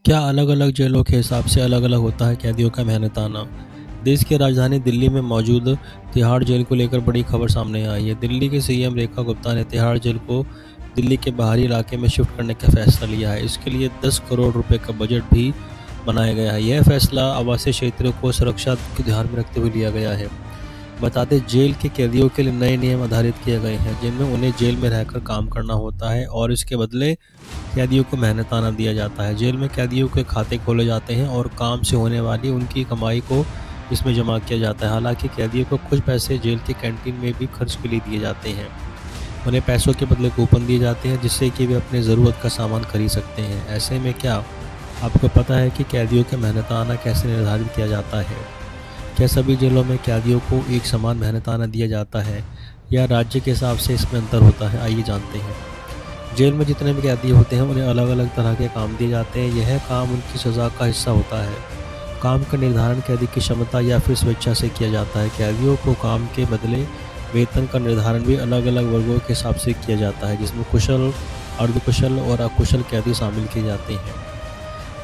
क्या अलग-अलग जेलों के हिसाब से अलग-अलग होता है कैदियों का मेहनताना? देश की राजधानी दिल्ली में मौजूद तिहाड़ जेल को लेकर बड़ी खबर सामने आई है। दिल्ली के सीएम रेखा गुप्ता ने तिहाड़ जेल को दिल्ली के बाहरी इलाके में शिफ्ट करने का फैसला लिया है। इसके लिए 10 करोड़ रुपए का बजट भी बनाया गया है। यह फैसला आवासीय क्षेत्रों को सुरक्षा को ध्यान में रखते हुए लिया गया है। बता दें, जेल के कैदियों के लिए नए नियम आधारित किए गए हैं, जिनमें उन्हें जेल में रहकर काम करना होता है और इसके बदले कैदियों को मेहनताना दिया जाता है। जेल में कैदियों के खाते खोले जाते हैं और काम से होने वाली उनकी कमाई को इसमें जमा किया जाता है। हालांकि कैदियों को कुछ पैसे जेल की कैंटीन में भी खर्च के लिए दिए जाते हैं। उन्हें पैसों के बदले कूपन दिए जाते हैं, जिससे कि वे अपने ज़रूरत का सामान खरीद सकते हैं। ऐसे में क्या आपको पता है कि कैदियों का मेहनताना कैसे निर्धारित किया जाता है? क्या सभी जेलों में कैदियों को एक समान मेहनताना दिया जाता है या राज्य के हिसाब से इसमें अंतर होता है? आइए जानते हैं। जेल में जितने भी कैदी होते हैं उन्हें अलग अलग तरह के काम दिए जाते हैं। यह काम उनकी सज़ा का हिस्सा होता है। काम का निर्धारण कैदी की क्षमता या फिर स्वेच्छा से किया जाता है। कैदियों को काम के बदले वेतन का निर्धारण भी अलग अलग वर्गों के हिसाब से किया जाता है, जिसमें कुशल, अर्धकुशल और अकुशल कैदी शामिल किए जाते हैं,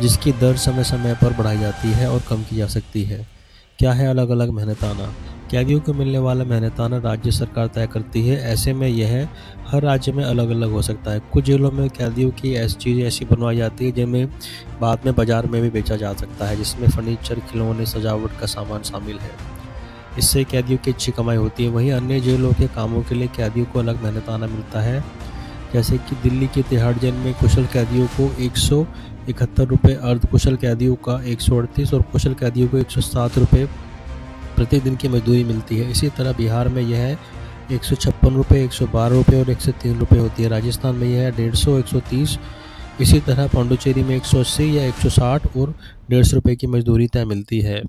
जिसकी दर समय समय पर बढ़ाई जाती है और कम की जा सकती है। क्या है अलग अलग मेहनताना? कैदियों को मिलने वाला मेहनताना राज्य सरकार तय करती है। ऐसे में यह हर राज्य में अलग अलग हो सकता है। कुछ जेलों में कैदियों की ऐसी चीज़ें ऐसी बनवाई जाती है जिनमें बाद में बाजार में भी बेचा जा सकता है, जिसमें फर्नीचर, खिलौने, सजावट का सामान शामिल है। इससे कैदियों की अच्छी कमाई होती है। वहीं अन्य जेलों के कामों के लिए कैदियों को अलग मेहनताना मिलता है। जैसे कि दिल्ली के तिहाड़ जेल में कुशल कैदियों को 171 रुपये, अर्धकुशल कैदियों का 138 और कुशल कैदियों को 107 रुपये प्रतिदिन की मजदूरी मिलती है। इसी तरह बिहार में यह 156 रुपये, 112 रुपये और 103 रुपये होती है। राजस्थान में यह 150, 130, इसी तरह पांडुचेरी में 180 या 160 और 150 रुपये की मजदूरी तय मिलती है।